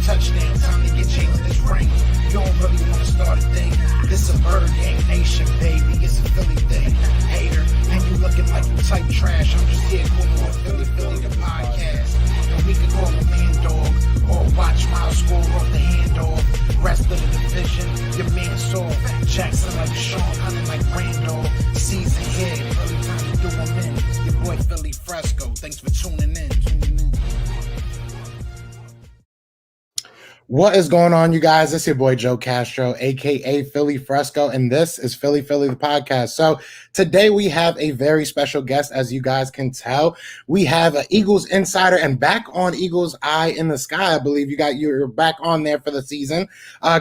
touchdown, time to get Jalen this ring. You don't really want to start a thing. This a Bird Gang Nation, baby. It's a Philly thing. Hater, and you looking like you type trash. I'm just here calling the Philly the podcast. And we can call a man dog or watch Miles score off the handoff. Rest of the division, your man saw Jackson like Sean, hunting like Randolph. Season here, really time to do them in. Your boy Philly Fresco. Thanks for tuning in. What is going on, you guys? It's your boy Joe Castro, aka Philly Fresco, and this is Philly the podcast. So today we have a very special guest, as you guys can tell. We have an Eagles insider and back on Eagles Eye in the Sky. I believe you're back on there for the season.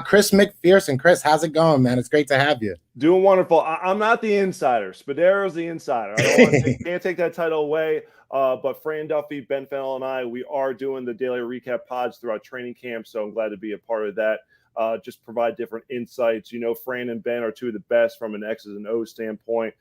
Chris McPherson. Chris, how's it going, man? It's great to have you. Doing wonderful. I'm not the insider. Spadero's the insider. Can't take that title away. But Fran Duffy, Ben Fennell, and I, we are doing the daily recap pods throughout training camp, so I'm glad to be a part of that. Just provide different insights. You know, Fran and Ben are two of the best from an X's and O's standpoint.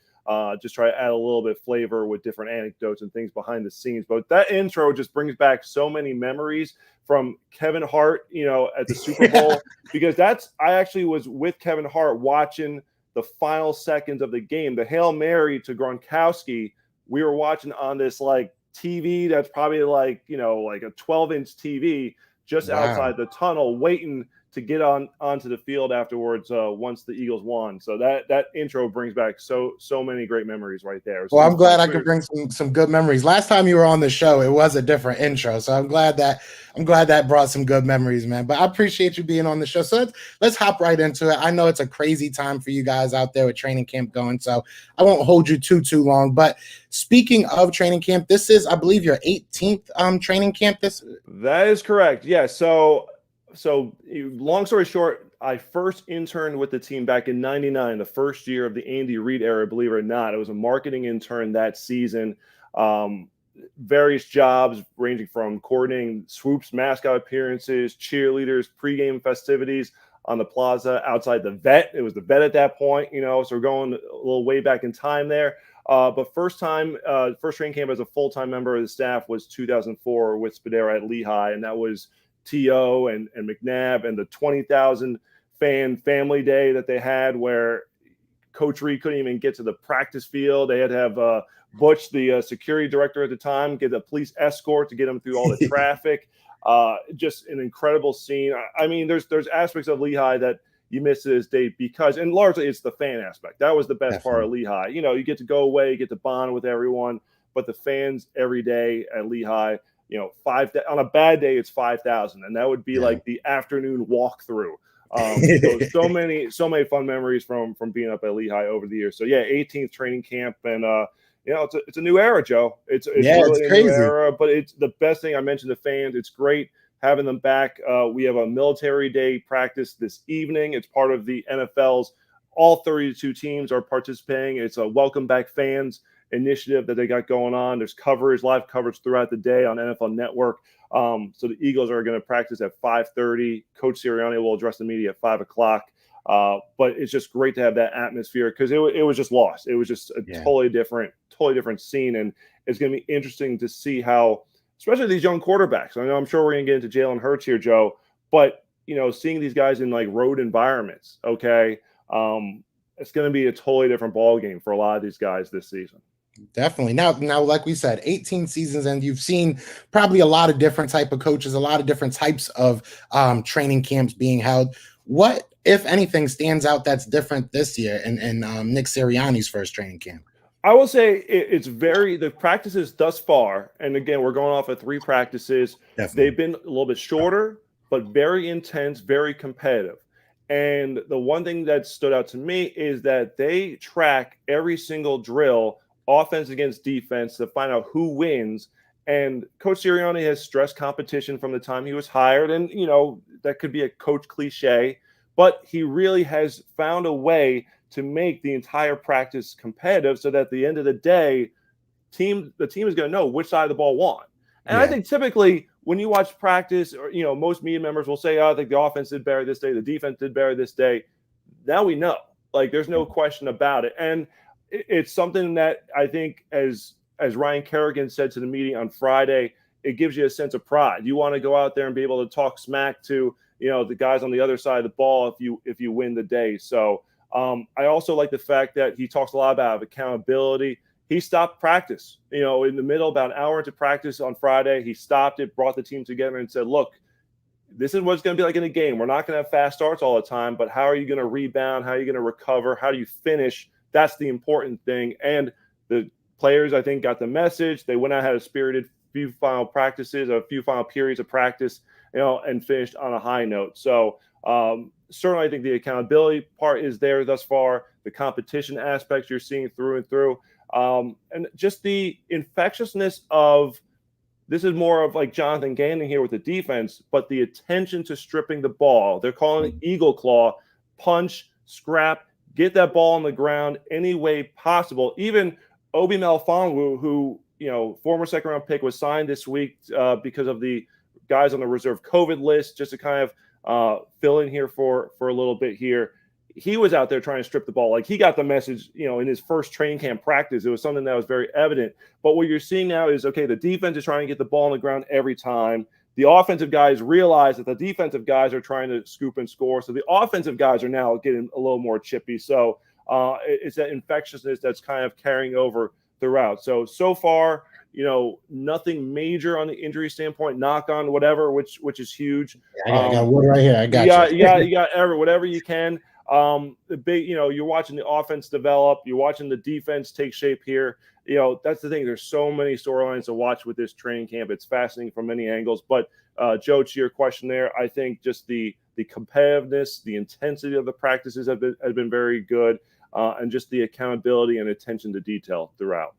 Just try to add a little bit of flavor with different anecdotes and things behind the scenes. But that intro just brings back so many memories from Kevin Hart, you know, at the Super Bowl, because I actually was with Kevin Hart watching the final seconds of the game, the Hail Mary to Gronkowski. We were watching on this like TV that's probably like, you know, like a 12-inch TV just outside the tunnel, waiting to get onto the field afterwards once the Eagles won. So that intro brings back so many great memories right there. Well, I'm glad I could bring some good memories. Last time you were on the show, it was a different intro, so I'm glad that brought some good memories, man. But I appreciate you being on the show. So let's hop right into it. I know it's a crazy time for you guys out there with training camp going, so I won't hold you too long. But speaking of training camp, this is, I believe, your 18th training camp. That is correct. Yeah. So long story short, I first interned with the team back in '99, the first year of the Andy Reid era, believe it or not. I was a marketing intern that season. Various jobs ranging from coordinating swoops, mascot appearances, cheerleaders, pregame festivities on the plaza outside the vet. It was the vet at that point, you know, so we're going a little way back in time there. But first training camp as a full-time member of the staff was 2004 with Spadero at Lehigh, and that was T.O. and McNabb and the 20,000 fan family day that they had where Coach Reid couldn't even get to the practice field. They had to have Butch, the security director at the time, get a police escort to get him through all the traffic. Just an incredible scene. I mean, there's aspects of Lehigh that you miss to this day and largely it's the fan aspect. That was the best part of Lehigh. You know, you get to go away, you get to bond with everyone, but the fans every day at Lehigh, you know, on a bad day, it's 5,000, and that would be like the afternoon walkthrough. So many fun memories from being up at Lehigh over the years. So yeah, 18th training camp, and you know, it's a new era, Joe. It's really a new era, but it's the best thing. I mentioned the fans. It's great having them back. We have a military day practice this evening. It's part of the NFL's. All 32 teams are participating. It's a welcome back fans initiative that they got going on. There's live coverage throughout the day on NFL Network. So the Eagles are going to practice at 5:30. Coach Sirianni will address the media at 5 o'clock. But it's just great to have that atmosphere because it was just lost. It was just a totally different scene, and it's going to be interesting to see how, especially these young quarterbacks. I know I'm sure we're going to get into Jalen Hurts here, Joe, but you know, seeing these guys in like road environments, okay, it's going to be a totally different ball game for a lot of these guys this season. Definitely. Now, like we said, 18 seasons, and you've seen probably a lot of different type of coaches, a lot of different types of training camps being held. What, if anything, stands out that's different this year in Nick Sirianni's first training camp? I will say the practices thus far, and again, we're going off of 3 practices. Definitely. They've been a little bit shorter, but very intense, very competitive. And the one thing that stood out to me is that they track every single drill, offense against defense, to find out who wins. And Coach Sirianni has stressed competition from the time he was hired. And, you know, that could be a coach cliche, but he really has found a way to make the entire practice competitive so that at the end of the day, the team is going to know which side of the ball won. And I think typically when you watch practice, or, you know, most media members will say, oh, I think the offense did better this day, the defense did better this day. Now we know. Like, there's no question about it. And it's something that I think, as Ryan Kerrigan said to the meeting on Friday, it gives you a sense of pride. You want to go out there and be able to talk smack to, the guys on the other side of the ball if you win the day. So I also like the fact that he talks a lot about accountability. He stopped practice, in the middle, about an hour into practice on Friday. He stopped it, brought the team together and said, look, this is what it's going to be like in a game. We're not going to have fast starts all the time, but how are you going to rebound? How are you going to recover? How do you finish? That's the important thing. And the players, I think, got the message. They went out, had a spirited few final practices, a few final periods of practice, and finished on a high note. So certainly I think the accountability part is there thus far. The competition aspects you're seeing through and through. And just the infectiousness of, this is more of like Jonathan Gannon here with the defense, but the attention to stripping the ball. They're calling it Eagle Claw, punch, scrap, get that ball on the ground any way possible. Even Obi Melifonwu, who, former second-round pick, was signed this week because of the guys on the reserve COVID list, just to kind of fill in here for a little bit here. He was out there trying to strip the ball. Like, he got the message, in his first training camp practice. It was something that was very evident. But what you're seeing now is, okay, the defense is trying to get the ball on the ground every time. The offensive guys realize that the defensive guys are trying to scoop and score. So the offensive guys are now getting a little more chippy. So it's that infectiousness that's kind of carrying over throughout. So far, nothing major on the injury standpoint, knock on whatever, which is huge. I got one right here. I got you. You got whatever you can. The big, you're watching the offense develop, you're watching the defense take shape here. That's the thing. There's so many storylines to watch with this training camp. It's fascinating from many angles. But Joe, to your question there, I think just the competitiveness, the intensity of the practices has been very good, and just the accountability and attention to detail throughout.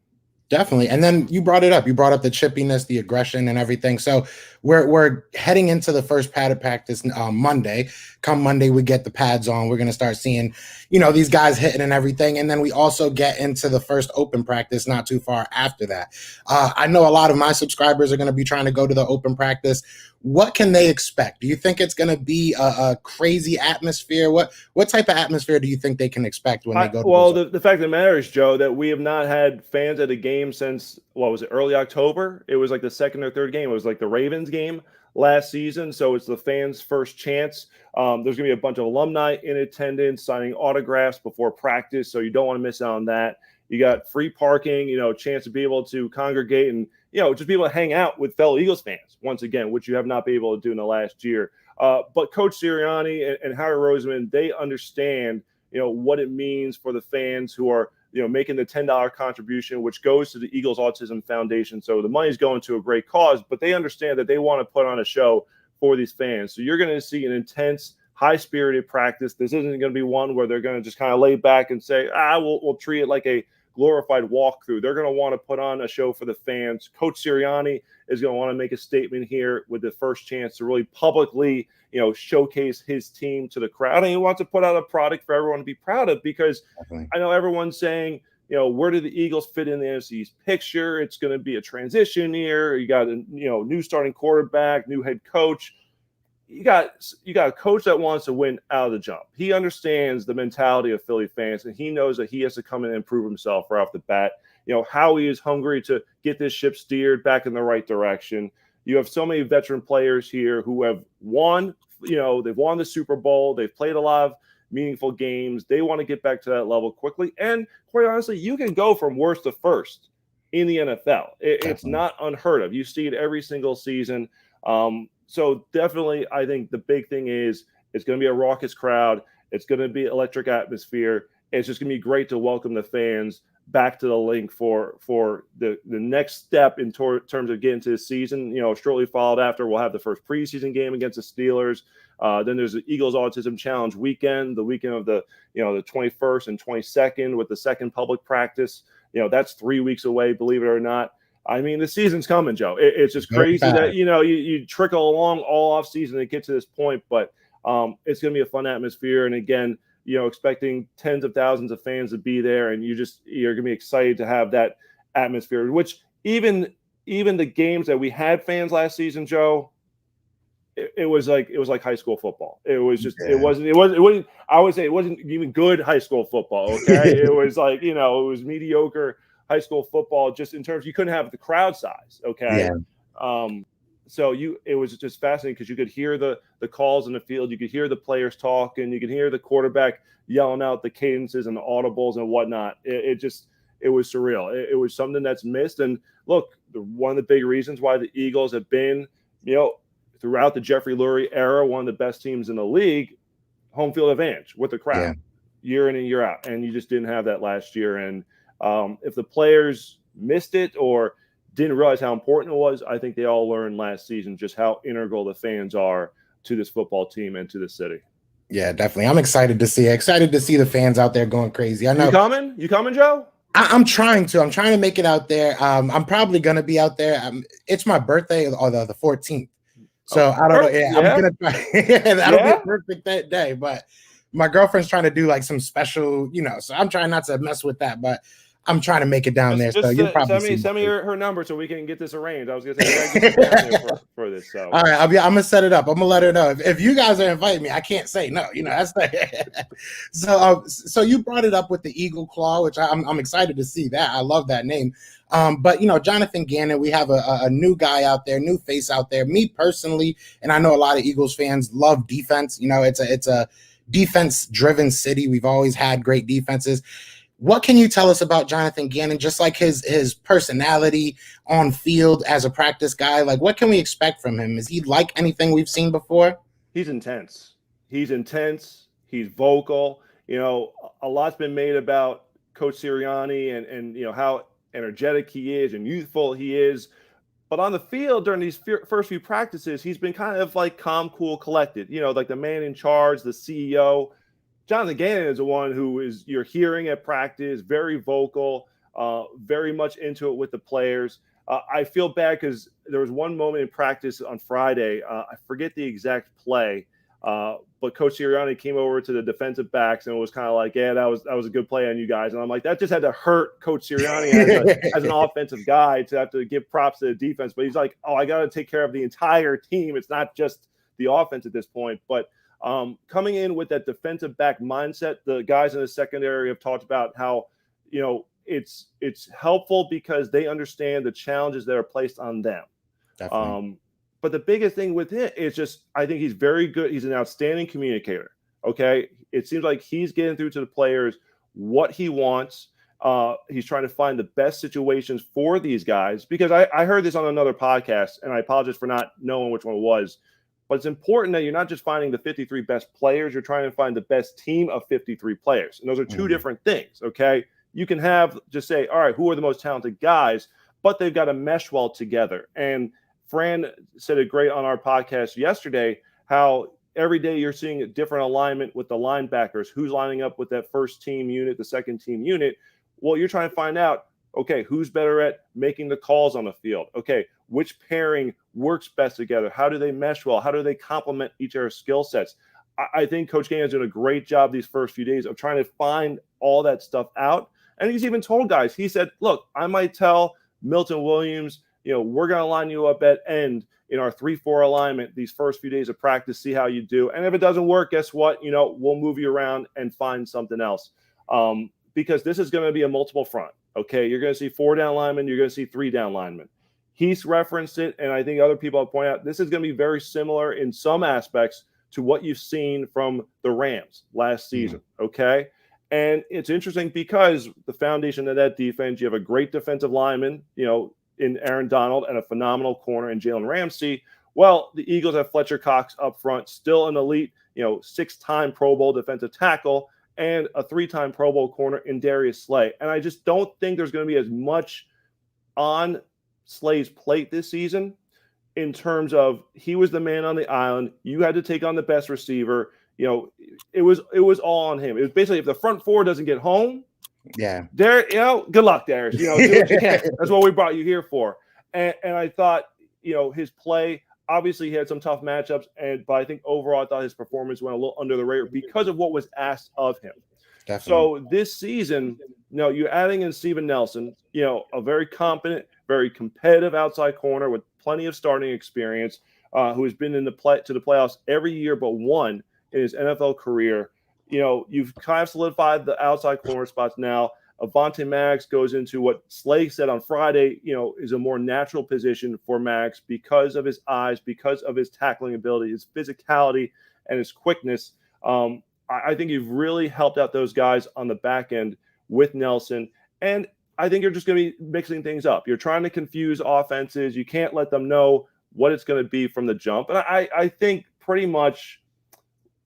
Definitely. And then you brought it up. You brought up the chippiness, the aggression, and everything. So we're heading into the first padded practice Monday. Come Monday, we get the pads on. We're going to start seeing, these guys hitting and everything. And then we also get into the first open practice not too far after that. I know a lot of my subscribers are going to be trying to go to the open practice. What can they expect? Do you think it's going to be a crazy atmosphere? What type of atmosphere do you think they can expect when they go to Well, the fact of the matter is, Joe, that we have not had fans at a game since, what was it, early October? It was like the second or third game. It was like the Ravens game last season. So it's the fans' first chance. There's going to be a bunch of alumni in attendance signing autographs before practice. So you don't want to miss out on that. You got free parking, chance to be able to congregate and, just be able to hang out with fellow Eagles fans once again, which you have not been able to do in the last year. But Coach Sirianni and Harry Roseman, they understand, what it means for the fans who are, making the $10 contribution, which goes to the Eagles Autism Foundation. So the money's going to a great cause, but they understand that they want to put on a show for these fans. So you're going to see an intense, high-spirited practice. This isn't going to be one where they're going to just kind of lay back and say, we'll treat it like a glorified walkthrough. They're going to want to put on a show for the fans. Coach Sirianni is going to want to make a statement here with the first chance to really publicly, showcase his team to the crowd. And he wants to put out a product for everyone to be proud of, because definitely. I know everyone's saying, where do the Eagles fit in the NFC's picture? It's going to be a transition year. You got a, new starting quarterback, new head coach. You got a coach that wants to win out of the jump. He understands the mentality of Philly fans, and he knows that he has to come in and prove himself right off the bat. Howie is hungry to get this ship steered back in the right direction. You have so many veteran players here who have won, they've won the Super Bowl. They've played a lot of meaningful games. They want to get back to that level quickly. And quite honestly, you can go from worst to first in the NFL. It's not unheard of. You see it every single season. So definitely, I think the big thing is it's going to be a raucous crowd. It's going to be electric atmosphere. It's just going to be great to welcome the fans back to the link for the next step in terms of getting to the season. Shortly followed after, we'll have the first preseason game against the Steelers. Then there's the Eagles Autism Challenge weekend, the weekend of the 21st and 22nd with the second public practice. That's 3 weeks away, believe it or not. I mean, the season's coming, Joe. It's just crazy that, you trickle along all off season to get to this point, but it's going to be a fun atmosphere. And again, expecting tens of thousands of fans to be there, and you're going to be excited to have that atmosphere, which even the games that we had fans last season, Joe, it was like high school football. It was just, it wasn't, I would say it wasn't even good high school football. Okay. It was like, it was mediocre high school football, just in terms, you couldn't have the crowd size. Okay. So it was just fascinating because you could hear the calls in the field, you could hear the players talk, and you could hear the quarterback yelling out the cadences and the audibles and whatnot. It was surreal. It was something that's missed. And look, one of the big reasons why the Eagles have been, throughout the Jeffrey Lurie era, one of the best teams in the league, home field advantage with the crowd, year in and year out. And you just didn't have that last year. And if the players missed it or didn't realize how important it was, I think they all learned last season just how integral the fans are to this football team and to the city. Yeah, definitely. I'm excited to see it. Excited to see the fans out there going crazy. I know. You coming, Joe? I'm trying to make it out there. I'm probably going to be out there. It's my birthday on the 14th. So I don't know. Yeah, I'm going to try. That'll be a perfect day. But my girlfriend's trying to do like some special, so I'm trying not to mess with that. But I'm trying to make it down there. So you'll probably send me her number so we can get this arranged. I was going to say, get down there for this. So all right, I'm going to set it up. I'm going to let her know. If you guys are inviting me, I can't say no. That's so you brought it up with the Eagle Claw, which I'm excited to see that. I love that name. But Jonathan Gannon, we have a new guy out there, new face out there. Me personally, and I know a lot of Eagles fans love defense. It's a defense-driven city. We've always had great defenses. What can you tell us about Jonathan Gannon, just like his personality on field as a practice guy? Like, what can we expect from him? Is he like anything we've seen before? He's intense. He's vocal. A lot's been made about Coach Sirianni and how energetic he is and youthful he is. But on the field during these first few practices, he's been kind of like calm, cool, collected, like the man in charge, the CEO. Jonathan Gannon is the one who you're hearing at practice, very vocal, very much into it with the players. I feel bad because there was one moment in practice on Friday. I forget the exact play, but Coach Sirianni came over to the defensive backs and was kind of like, yeah, that was a good play on you guys. And I'm like, that just had to hurt Coach Sirianni as an offensive guy to have to give props to the defense. But he's like, oh, I got to take care of the entire team. It's not just the offense at this point. But coming in with that defensive back mindset, the guys in the secondary have talked about how, it's helpful because they understand the challenges that are placed on them. But the biggest thing with him is just, I think he's very good. He's an outstanding communicator. Okay. It seems like he's getting through to the players what he wants. He's trying to find the best situations for these guys, because I heard this on another podcast, and I apologize for not knowing which one it was. But it's important that you're not just finding the 53 best players. You're trying to find the best team of 53 players. And those are two different things, okay? You can just say, all right, who are the most talented guys? But they've got to mesh well together. And Fran said it great on our podcast yesterday, how every day you're seeing a different alignment with the linebackers, who's lining up with that first team unit, the second team unit. Well, you're trying to find out, okay, who's better at making the calls on the field? Okay, which pairing works best together? How do they mesh well? How do they complement each other's skill sets? I think Coach Gannon's doing a great job these first few days of trying to find all that stuff out. And he's even told guys, he said, look, I might tell Milton Williams, we're going to line you up at end in our 3-4 alignment these first few days of practice, see how you do. And if it doesn't work, guess what? We'll move you around and find something else. Because this is going to be a multiple front. Okay, you're going to see 4 down linemen, you're going to see 3 down linemen. He's referenced it, and I think other people have pointed out this is going to be very similar in some aspects to what you've seen from the Rams last season, okay? And it's interesting because the foundation of that defense, you have a great defensive lineman, in Aaron Donald, and a phenomenal corner in Jalen Ramsey. Well, the Eagles have Fletcher Cox up front, still an elite, 6-time Pro Bowl defensive tackle, and a 3-time Pro Bowl corner in Darius Slay. And I just don't think there's going to be as much on Slay's plate this season in terms of he was the man on the island. You had to take on the best receiver. It was all on him. It was basically, if the front 4 doesn't get home, good luck, Darius. Do what you can. That's what we brought you here for. And I thought, his play, obviously he had some tough matchups, but I think overall I thought his performance went a little under the radar because of what was asked of him. Definitely. So this season, you're adding in Steven Nelson, a very competent, very competitive outside corner with plenty of starting experience, who has been to the playoffs every year but one in his NFL career. You've kind of solidified the outside corner spots now. Avonte Maddox goes into what Slay said on Friday, is a more natural position for Maddox because of his eyes, because of his tackling ability, his physicality, and his quickness. I think you've really helped out those guys on the back end with Nelson. And I think you're just going to be mixing things up. You're trying to confuse offenses. You can't let them know what it's going to be from the jump. And I think pretty much,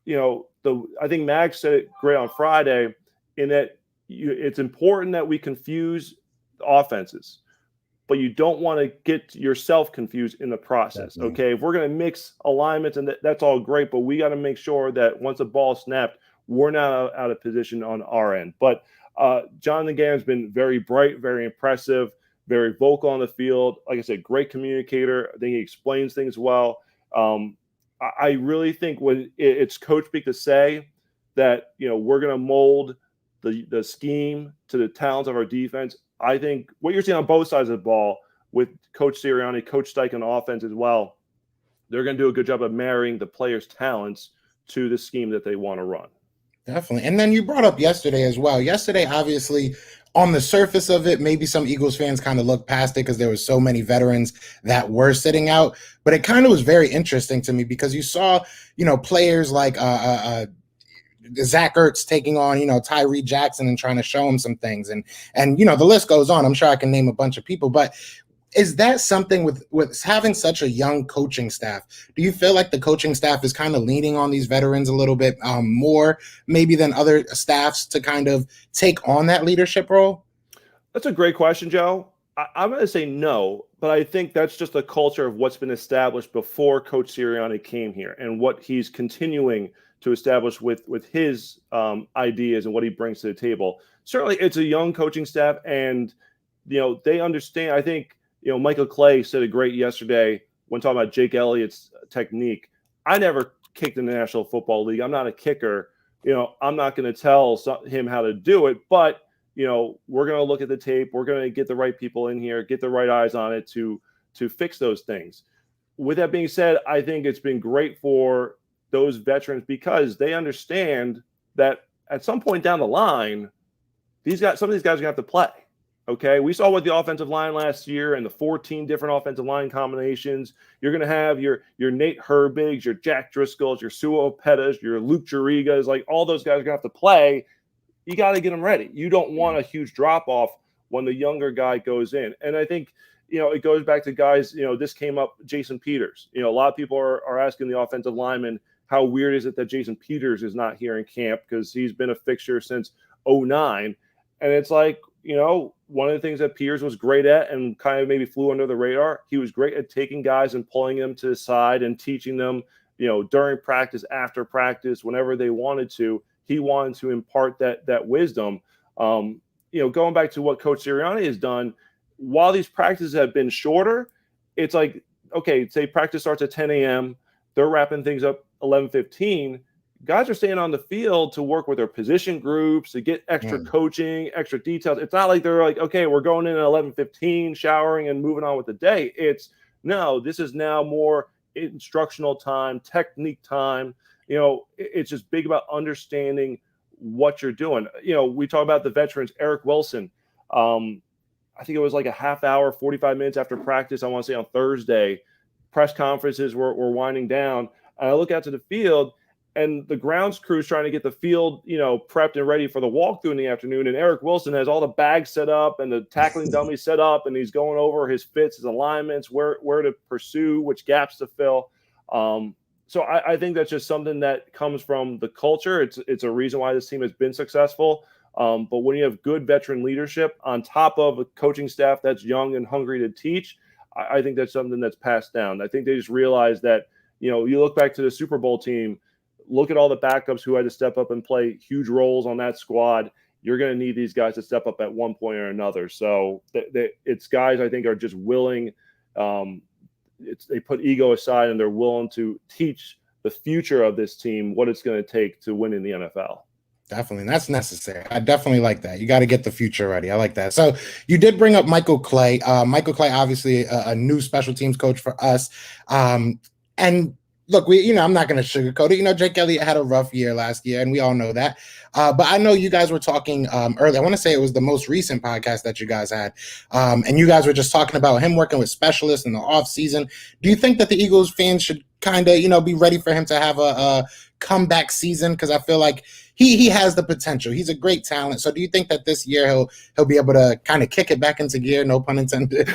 I think Mag said it great on Friday in that it's important that we confuse offenses, but you don't want to get yourself confused in the process. Definitely. Okay. If we're going to mix alignments, and that's all great, but we got to make sure that once the ball snapped, we're not out of position on our end. But Jonathan Gannon's been very bright, very impressive, very vocal on the field. Like I said, great communicator. I think he explains things well. I really think when it's coach speak to say that, we're going to mold the scheme to the talents of our defense. I think what you're seeing on both sides of the ball with Coach Sirianni, Coach Steichen on offense as well, they're going to do a good job of marrying the players' talents to the scheme that they want to run. Definitely. And then you brought up yesterday as well. Yesterday, obviously, on the surface of it, maybe some Eagles fans kind of looked past it because there was so many veterans that were sitting out. But it kind of was very interesting to me because you saw, players like Zach Ertz taking on, Tyree Jackson and trying to show him some things. And the list goes on. I'm sure I can name a bunch of people. But is that something with having such a young coaching staff? Do you feel like the coaching staff is kind of leaning on these veterans a little bit more maybe than other staffs to kind of take on that leadership role? That's a great question, Joe. I'm going to say no, but I think that's just a culture of what's been established before Coach Sirianni came here and what he's continuing to establish with his ideas and what he brings to the table. Certainly, it's a young coaching staff, and they understand. I think Michael Clay said it great yesterday when talking about Jake Elliott's technique. I never kicked in the National Football League. I'm not a kicker. I'm not going to tell him how to do it, but we're going to look at the tape. We're going to get the right people in here, get the right eyes on it to fix those things. With that being said, I think it's been great for those veterans because they understand that at some point down the line, some of these guys are going to have to play. Okay, we saw with the offensive line last year and the 14 different offensive line combinations. You're going to have your Nate Herbigs, your Jack Driscolls, your Sua Opetas, your Luke Jurigas, like all those guys are going to have to play. You got to get them ready. You don't want a huge drop off when the younger guy goes in. And I think, it goes back to guys, this came up, Jason Peters. A lot of people are asking the offensive lineman, how weird is it that Jason Peters is not here in camp because he's been a fixture since 2009. And it's like, one of the things that Peters was great at and kind of maybe flew under the radar, he was great at taking guys and pulling them to the side and teaching them, during practice, after practice, whenever they wanted to. He wanted to impart that wisdom. Going back to what Coach Sirianni has done, while these practices have been shorter, it's like, okay, say practice starts at 10 a.m., they're wrapping things up 11:15. Guys are staying on the field to work with their position groups, to get extra coaching, extra details. It's not like they're like, okay, we're going in at 11:15, showering and moving on with the day. No, this is now more instructional time, technique time. It's just big about understanding what you're doing. We talk about the veterans, Eric Wilson. I think it was like a half hour, 45 minutes after practice, I want to say on Thursday, press conferences were winding down. And I look out to the field, and the grounds crew's trying to get the field, prepped and ready for the walkthrough in the afternoon. And Eric Wilson has all the bags set up and the tackling dummy set up, and he's going over his fits, his alignments, where to pursue, which gaps to fill. So I think that's just something that comes from the culture. It's a reason why this team has been successful. But when you have good veteran leadership on top of a coaching staff that's young and hungry to teach, I think that's something that's passed down. I think they just realize that, you look back to the Super Bowl team, look at all the backups who had to step up and play huge roles on that squad. You're going to need these guys to step up at one point or another. So it's guys I think are just willing. They put ego aside and they're willing to teach the future of this team what it's going to take to win in the NFL. Definitely. That's necessary. I definitely like that. You got to get the future ready. I like that. So you did bring up Michael Clay. Michael Clay, obviously a new special teams coach for us. And look, I'm not going to sugarcoat it. Jake Elliott had a rough year last year, and we all know that. But I know you guys were talking earlier. I want to say it was the most recent podcast that you guys had. And you guys were just talking about him working with specialists in the off season. Do you think that the Eagles fans should kind of, be ready for him to have a comeback season? Because I feel like he has the potential. He's a great talent. So do you think that this year he'll be able to kind of kick it back into gear? No pun intended.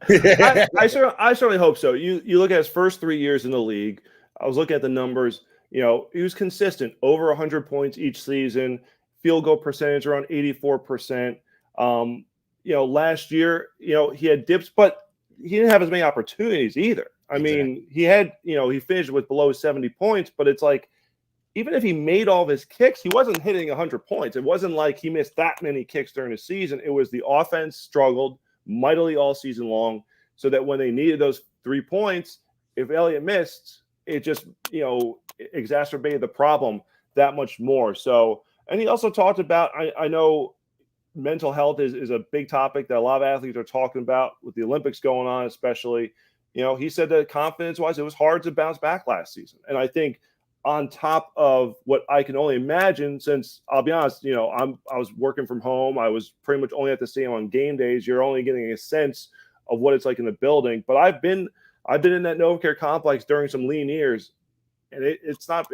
I certainly hope so. You look at his first 3 years in the league. I was looking at the numbers. He was consistent, over 100 points each season, field goal percentage around 84%. Last year, he had dips, but he didn't have as many opportunities either. I mean, he had, he finished with below 70 points, but it's like, even if he made all of his kicks, he wasn't hitting 100 points. It wasn't like he missed that many kicks during the season. It was the offense struggled mightily all season long, so that when they needed those 3 points, if Elliott missed, it just, exacerbated the problem that much more. So, and he also talked about, I know mental health is a big topic that a lot of athletes are talking about with the Olympics going on, especially. He said that confidence-wise, it was hard to bounce back last season. And I think on top of what I can only imagine, since I'll be honest, I was working from home. I was pretty much only at the stadium on game days. You're only getting a sense of what it's like in the building. But I've been in that NovaCare complex during some lean years, and it's not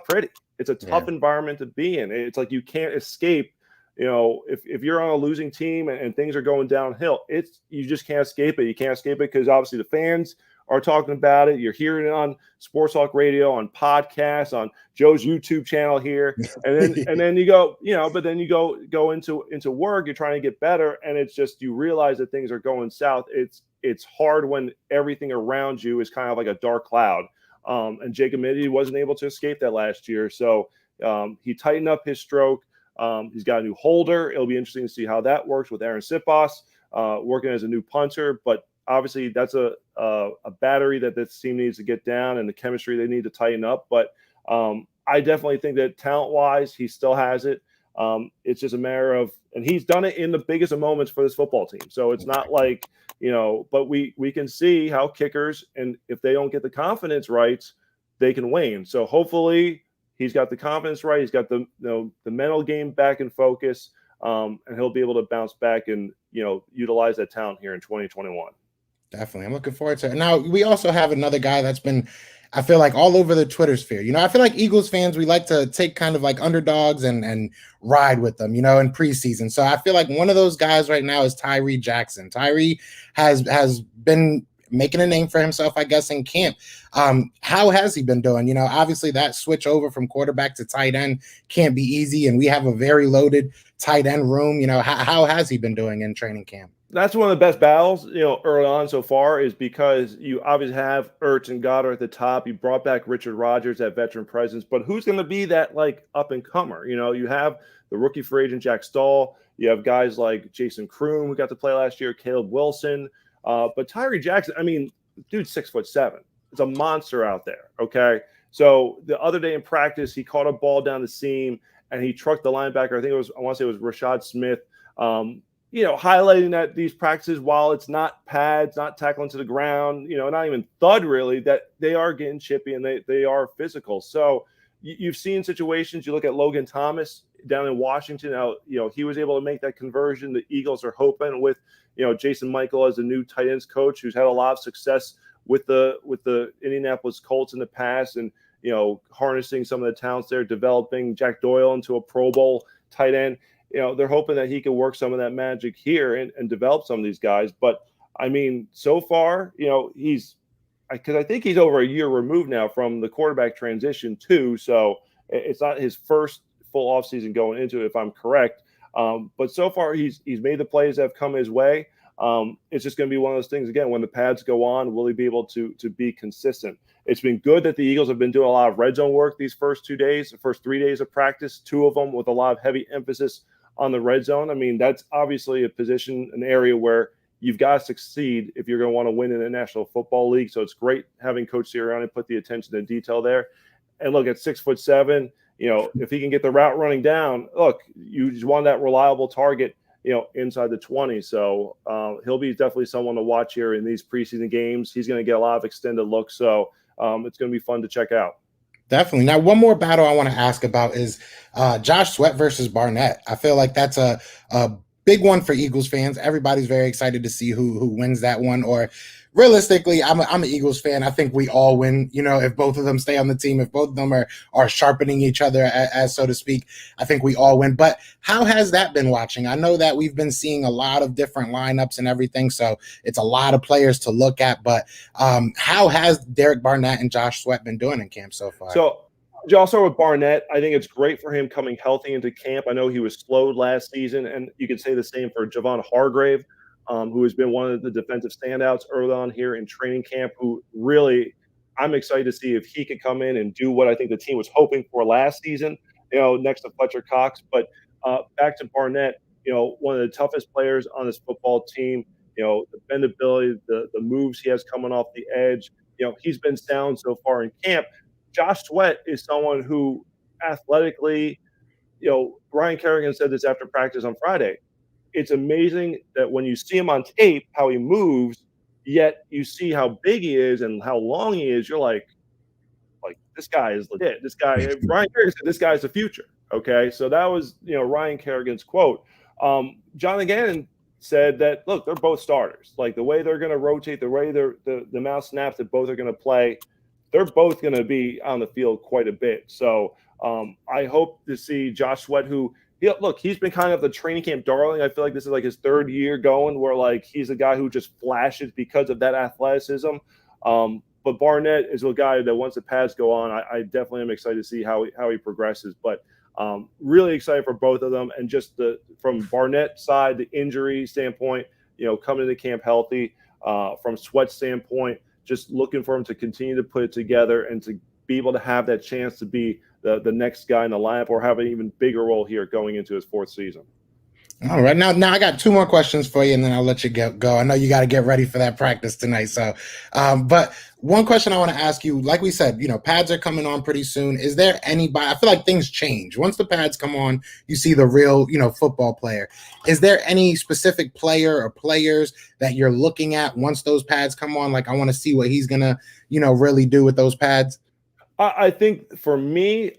pretty. It's a tough environment to be in. It's like you can't escape. If you're on a losing team and things are going downhill, you just can't escape it. You can't escape it because obviously the fans are talking about it. You're hearing it on Sports Talk Radio, on podcasts, on Joe's YouTube channel here, and then you go, but then you go into work. You're trying to get better, and it's just you realize that things are going south. It's hard when everything around you is kind of like a dark cloud. And Jacob Mitty wasn't able to escape that last year, so he tightened up his stroke. He's got a new holder. It'll be interesting to see how that works with Aaron Sipos working as a new punter, but obviously that's a battery that this team needs to get down, and the chemistry they need to tighten up. But I definitely think that talent-wise, he still has it. It's just a matter of, and he's done it in the biggest of moments for this football team. So it's not like, but we can see how kickers, and if they don't get the confidence right, they can wane. So hopefully he's got the confidence right. He's got the mental game back in focus, and he'll be able to bounce back and, utilize that talent here in 2021. Definitely. I'm looking forward to it. Now, we also have another guy that's been, I feel like, all over the Twitter sphere. I feel like Eagles fans, we like to take kind of like underdogs and ride with them, in preseason. So I feel like one of those guys right now is Tyree Jackson. Tyree has been making a name for himself, I guess, in camp. How has he been doing? Obviously that switch over from quarterback to tight end can't be easy, and we have a very loaded tight end room. How has he been doing in training camp? That's one of the best battles, early on so far, is because you obviously have Ertz and Goddard at the top. You brought back Richard Rodgers, that veteran presence, but who's going to be that like up and comer? You have the rookie free agent Jack Stahl. You have guys like Jason Kroon, who got to play last year, Caleb Wilson. But Tyree Jackson, I mean, dude's 6'7". It's a monster out there. Okay. So the other day in practice, he caught a ball down the seam and he trucked the linebacker. I want to say it was Rashad Smith. Highlighting that these practices, while it's not pads, not tackling to the ground, not even thud really, that they are getting chippy and they are physical. So you've seen situations. You look at Logan Thomas down in Washington. Now, he was able to make that conversion. The Eagles are hoping with, Jason Michael as a new tight ends coach, who's had a lot of success with the Indianapolis Colts in the past, and harnessing some of the talents there, developing Jack Doyle into a Pro Bowl tight end. They're hoping that he can work some of that magic here and develop some of these guys. But I mean, so far, because I think he's over a year removed now from the quarterback transition too. So it's not his first full offseason going into it, if I'm correct. But so far he's made the plays that have come his way. It's just going to be one of those things, again, when the pads go on, will he be able to be consistent? It's been good that the Eagles have been doing a lot of red zone work these first 3 days of practice, 2 of them with a lot of heavy emphasis on the red zone. I mean, that's obviously a position, an area where you've got to succeed if you're going to want to win in the National Football League. So it's great having Coach Sirianni put the attention to detail there. And look, at 6'7", if he can get the route running down, look, you just want that reliable target, inside the 20. So he'll be definitely someone to watch here in these preseason games. He's going to get a lot of extended looks. So it's going to be fun to check out. Definitely. Now, one more battle I want to ask about is Josh Sweat versus Barnett. I feel like that's a big one for Eagles fans. Everybody's very excited to see who wins that one. Or realistically, I'm an Eagles fan. I think we all win. You know, if both of them stay on the team, if both of them are sharpening each other, as so to speak, I think we all win. But how has that been watching? I know that we've been seeing a lot of different lineups and everything, so it's a lot of players to look at. But how has Derek Barnett and Josh Sweat been doing in camp so far? So I'll start with Barnett. I think it's great for him coming healthy into camp. I know he was slowed last season, and you could say the same for Javon Hargrave, who has been one of the defensive standouts early on here in training camp, who really I'm excited to see if he could come in and do what I think the team was hoping for last season, next to Fletcher Cox. But back to Barnett, one of the toughest players on this football team, the bendability, the moves he has coming off the edge, he's been sound so far in camp. Josh Sweat is someone who athletically, Ryan Kerrigan said this after practice on Friday. It's amazing that when you see him on tape, how he moves, yet you see how big he is and how long he is. You're like this guy is legit. This guy, Ryan Kerrigan said, this guy's the future. Okay. So that was, Ryan Kerrigan's quote. Jonathan Gannon said that, look, they're both starters. Like the way they're going to rotate, the way the amount of snaps that both are going to play, they're both going to be on the field quite a bit. So I hope to see Josh Sweat, who, he's been kind of the training camp darling. I feel like this is like his third year going where like he's a guy who just flashes because of that athleticism. But Barnett is a guy that once the pads go on, I definitely am excited to see how he progresses. But really excited for both of them. And just from Barnett's side, the injury standpoint, coming into camp healthy, from Sweat's standpoint, just looking for him to continue to put it together and to be able to have that chance to be the next guy in the lineup or have an even bigger role here going into his fourth season. All right. Now I got two more questions for you, and then I'll let you go. I know you got to get ready for that practice tonight. So, but one question I want to ask you, like we said, pads are coming on pretty soon. Is there anybody? I feel like things change once the pads come on. You see the real, football player. Is there any specific player or players that you're looking at once those pads come on? Like, I want to see what he's gonna, really do with those pads. I think for me,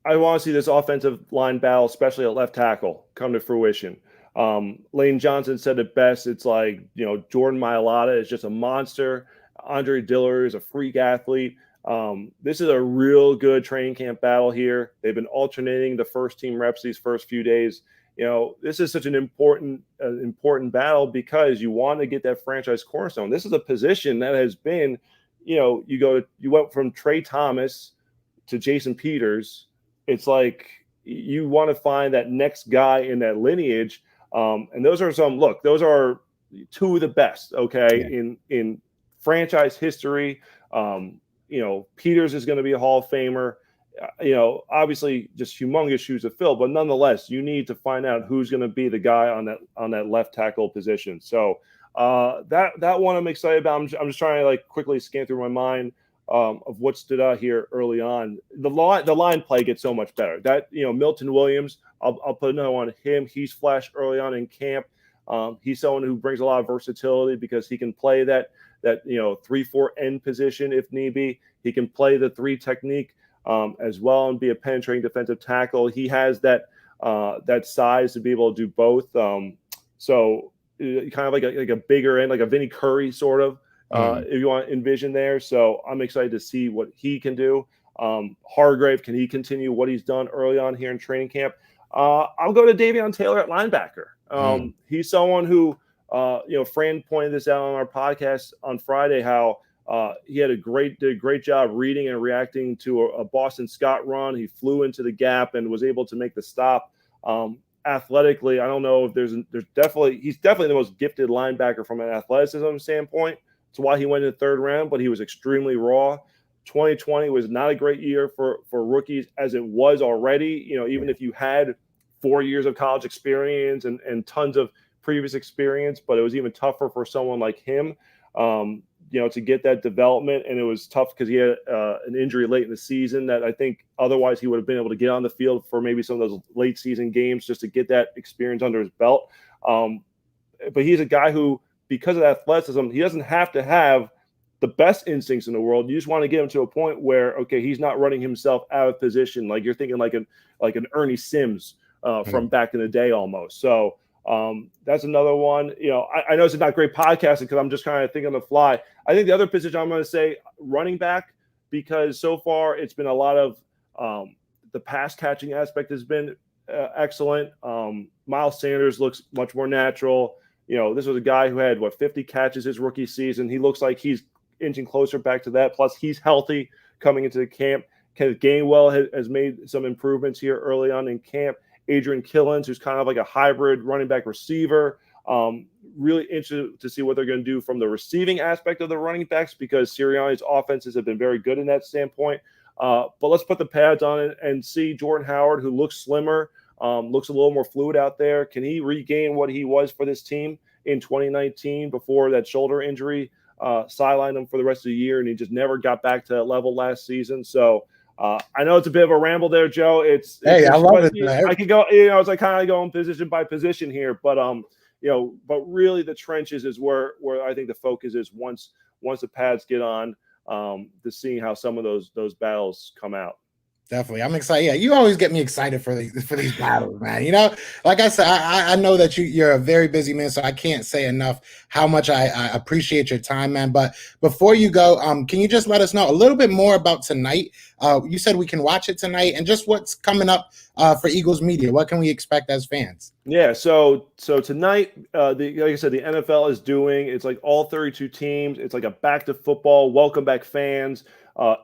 I want to see this offensive line battle, especially at left tackle, come to fruition. Lane Johnson said it best. It's like, Jordan Mailata is just a monster. Andre Diller is a freak athlete. This is a real good training camp battle here. They've been alternating the first team reps these first few days. This is such an important battle because you want to get that franchise cornerstone. This is a position that has been, you went from Trey Thomas to Jason Peters. It's like you want to find that next guy in that lineage. And those are those are two of the best, okay, in franchise history. Peters is going to be a Hall of Famer. Obviously just humongous shoes to fill, but nonetheless, you need to find out who's going to be the guy on that left tackle position. So that one I'm excited about. I'm just trying to quickly scan through my mind of what stood out here early on. The line play gets so much better. That Milton Williams, I'll put another one on him. He's flashed early on in camp. He's someone who brings a lot of versatility because he can play that 3-4 end position if need be. He can play the 3 technique as well and be a penetrating defensive tackle. He has that size to be able to do both. So kind of like a bigger end, like a Vinny Curry sort of. If you want to envision there. So I'm excited to see what he can do. Hargrave, can he continue what he's done early on here in training camp? I'll go to Davion Taylor at linebacker. He's someone who, Fran pointed this out on our podcast on Friday, how he did a great job reading and reacting to a Boston Scott run. He flew into the gap and was able to make the stop. Athletically, I don't know if he's definitely the most gifted linebacker from an athleticism standpoint. That's why he went in the 3rd round, but he was extremely raw. 2020 was not a great year for rookies as it was already. Even if you had 4 years of college experience and tons of previous experience, but it was even tougher for someone like him, to get that development. And it was tough because he had an injury late in the season that I think otherwise he would have been able to get on the field for maybe some of those late season games just to get that experience under his belt. But he's a guy who, because of athleticism, he doesn't have to have the best instincts in the world. You just want to get him to a point where, okay, he's not running himself out of position. Like you're thinking like an Ernie Sims from back in the day almost. So that's another one. I know it's not great podcasting because I'm just kind of thinking on the fly. I think the other position I'm going to say running back, because so far it's been a lot of the pass catching aspect has been excellent. Miles Sanders looks much more natural. This was a guy who had 50 catches his rookie season. He looks like he's inching closer back to that. Plus, he's healthy coming into the camp. Kenneth Gainwell has made some improvements here early on in camp. Adrian Killens, who's kind of like a hybrid running back receiver. Really interested to see what they're going to do from the receiving aspect of the running backs, because Sirianni's offenses have been very good in that standpoint. But let's put the pads on it and see Jordan Howard, who looks slimmer, looks a little more fluid out there. Can he regain what he was for this team in 2019 before that shoulder injury sidelined him for the rest of the year, and he just never got back to that level last season? So I know it's a bit of a ramble there, Joe. Hey, I love it. I could go, it's like kind of going position by position here, but but really the trenches is where I think the focus is once the pads get on, to seeing how some of those battles come out. Definitely. I'm excited. Yeah, you always get me excited for these battles, man. Like I said, I know that you're a very busy man, so I can't say enough how much I appreciate your time, man. But before you go, can you just let us know a little bit more about tonight? You said we can watch it tonight, and just what's coming up for Eagles Media. What can we expect as fans? Yeah, so tonight, like I said, the NFL is doing, it's like all 32 teams. It's like a back to football, welcome back fans.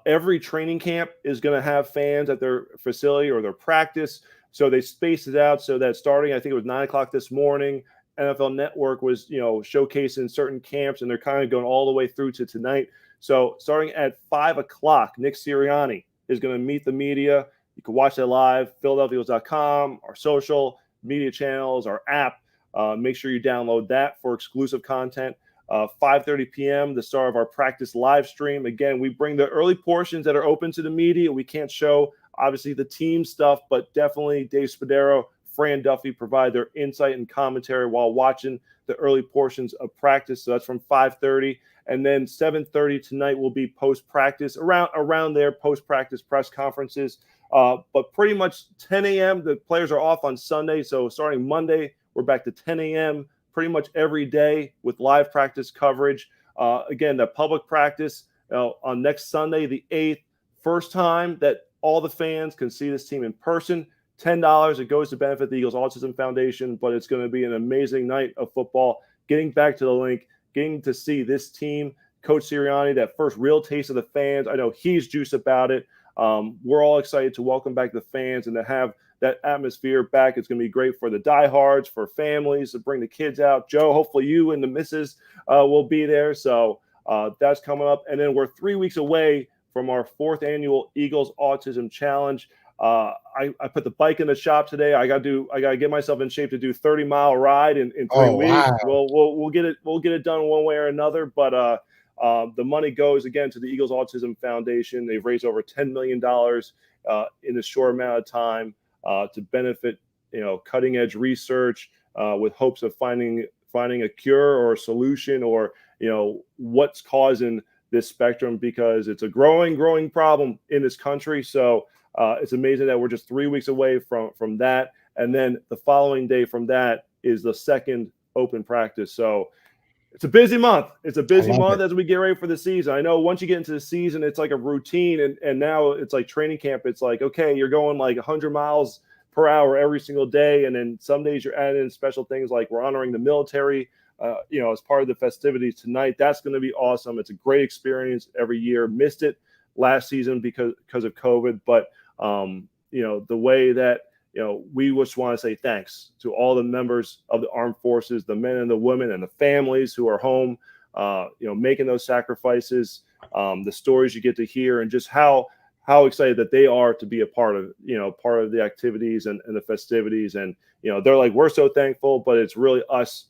Every training camp is going to have fans at their facility or their practice. So they spaced it out so that starting, I think it was 9:00 this morning, NFL Network was, showcasing certain camps, and they're kind of going all the way through to tonight. So starting at 5:00, Nick Sirianni is going to meet the media. You can watch that live, PhiladelphiaEagles.com, our social media channels, our app. Make sure you download that for exclusive content. 5:30 p.m., the start of our practice live stream. Again, we bring the early portions that are open to the media. We can't show, obviously, the team stuff, but definitely Dave Spadaro, Fran Duffy provide their insight and commentary while watching the early portions of practice. So that's from 5:30. And then 7:30 tonight will be post-practice, around there, post-practice press conferences. But pretty much 10 a.m., the players are off on Sunday. So starting Monday, we're back to 10 a.m., pretty much every day with live practice coverage. Again, the public practice on next Sunday, the 8th, first time that all the fans can see this team in person. $10. It goes to benefit the Eagles Autism Foundation, but it's going to be an amazing night of football. Getting back to the link, getting to see this team, Coach Sirianni, that first real taste of the fans. I know he's juiced about it. We're all excited to welcome back the fans and to have that atmosphere back. It's going to be great for the diehards, for families, to bring the kids out. Joe, hopefully you and the missus will be there. So that's coming up. And then we're 3 weeks away from our 4th annual Eagles Autism Challenge. I put the bike in the shop today. I got to get myself in shape to do 30-mile ride in 3 weeks. Wow. We'll get it done one way or another. But the money goes again to the Eagles Autism Foundation. They've raised over $10 million in a short amount of time to benefit, cutting edge research with hopes of finding a cure or a solution, or what's causing this spectrum, because it's a growing problem in this country. So it's amazing that we're just 3 weeks away from that, and then the following day from that is the second open practice. So it's a busy month. It's a busy month as we get ready for the season. I know once you get into the season, it's like a routine, and now it's like training camp. It's like, okay, you're going like 100 miles per hour every single day, and then some days you're adding in special things like we're honoring the military, as part of the festivities tonight. That's going to be awesome. It's a great experience every year. Missed it last season because of COVID, but the way that we just want to say thanks to all the members of the armed forces, the men and the women and the families who are home, making those sacrifices, the stories you get to hear, and just how excited that they are to be a part of the activities and the festivities. And, they're like, we're so thankful, but it's really us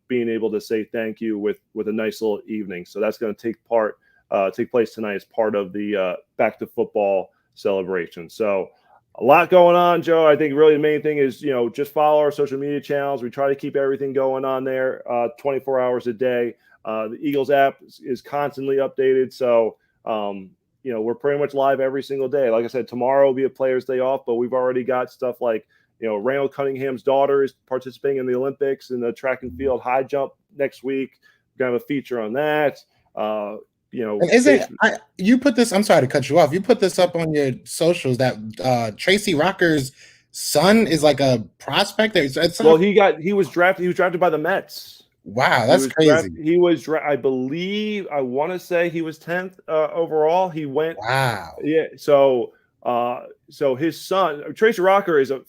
being able to say thank you with a nice little evening. So that's going to take place tonight as part of the back to football celebration. So A lot going on, Joe. I think really the main thing is, just follow our social media channels. We try to keep everything going on there 24 hours a day. The Eagles app is constantly updated. So, we're pretty much live every single day. Like I said, tomorrow will be a player's day off, but we've already got stuff like, Randall Cunningham's daughter is participating in the Olympics in the track and field high jump next week. We're going to have a feature on that. And you put this, I'm sorry to cut you off. You put this up on your socials that Tracy Rocker's son is like a prospect. He was drafted by the Mets. Wow, that's crazy. I want to say he was 10th overall. He went. Wow. Yeah. So his son, Tracy Rocker, is a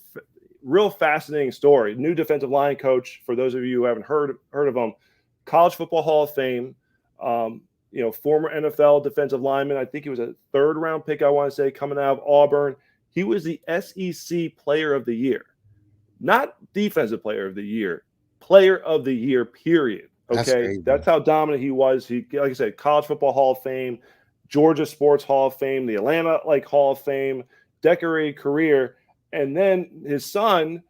real fascinating story. New defensive line coach, for those of you who haven't heard of him, College Football Hall of Fame, former NFL defensive lineman. I think he was a 3rd round pick, I want to say, coming out of Auburn. He was the SEC Player of the Year, not Defensive Player of the Year, Player of the Year, period. Okay. That's how dominant he was. He, like I said, College Football Hall of Fame, Georgia Sports Hall of Fame, the Atlanta Hall of Fame, decorated career. And then his son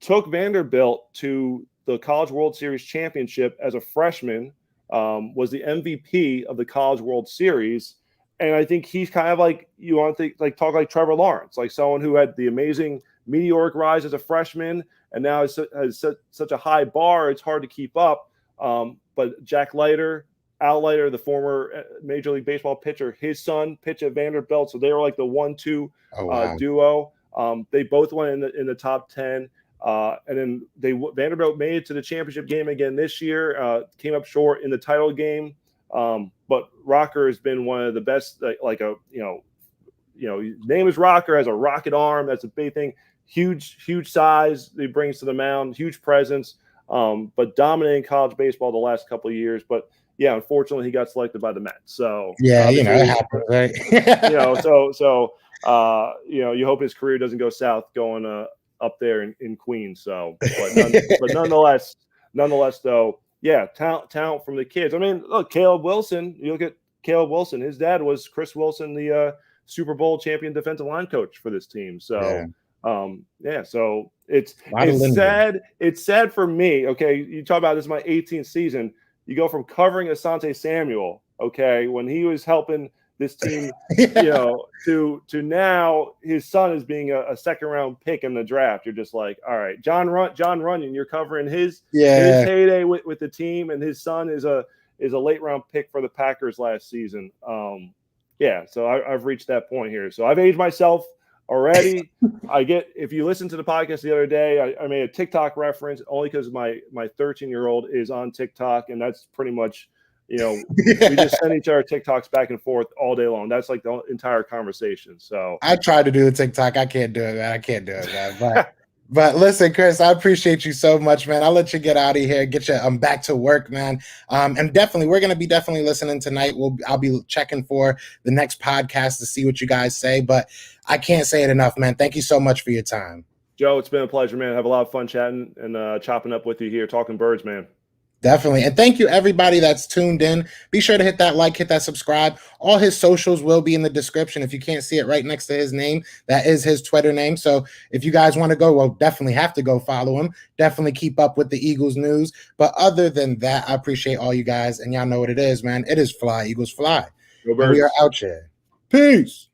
took Vanderbilt to the College World Series championship as a freshman, was the MVP of the College World Series. And I think he's kind of like, you want to think, talk like Trevor Lawrence, like someone who had the amazing meteoric rise as a freshman and now has such a high bar, it's hard to keep up. But Jack Leiter, Al Leiter, the former Major League Baseball pitcher, his son pitched at Vanderbilt. So they were like the 1-2 duo. They both went in the top 10. And then Vanderbilt made it to the championship game again this year, came up short in the title game. But Rocker has been one of the best, his name is Rocker, has a rocket arm. That's a big thing. Huge size that he brings to the mound, huge presence, but dominating college baseball the last couple of years. But yeah, unfortunately, he got selected by the Mets. So yeah, it happened, right? You hope his career doesn't go south going up there in Queens. So, but nonetheless, though, yeah, talent from the kids. I mean, look, Caleb Wilson. You look at Caleb Wilson. His dad was Chris Wilson, the Super Bowl champion defensive line coach for this team. So, so it's sad. It's sad for me. Okay, you talk about this is my 18th season. You go from covering Asante Samuel, okay, when he was helping this team, to now his son is being a 2nd round pick in the draft. You're just like, all right, John Runyon, you're covering his heyday with the team, and his son is a late round pick for the Packers last season. So I've reached that point here. So I've aged myself already. If you listen to the podcast the other day, I made a TikTok reference only because my 13-year-old is on TikTok, and that's pretty much, we just send each other TikToks back and forth all day long. That's like the entire conversation. So I tried to do the TikTok. I can't do it, man. But listen, Chris, I appreciate you so much, man. I'll let you get out of here, get you back to work, man. And definitely, we're going to be listening tonight. I'll be checking for the next podcast to see what you guys say, but I can't say it enough, man. Thank you so much for your time. Joe, it's been a pleasure, man. Have a lot of fun chatting and chopping up with you here, talking birds, man. Definitely. And thank you, everybody that's tuned in. Be sure to hit that like, hit that subscribe. All his socials will be in the description. If you can't see it right next to his name, that is his Twitter name. So if you guys want to go, definitely have to go follow him. Definitely keep up with the Eagles news. But other than that, I appreciate all you guys. And y'all know what it is, man. It is Fly, Eagles Fly. Go Birds. And we are out here. Peace.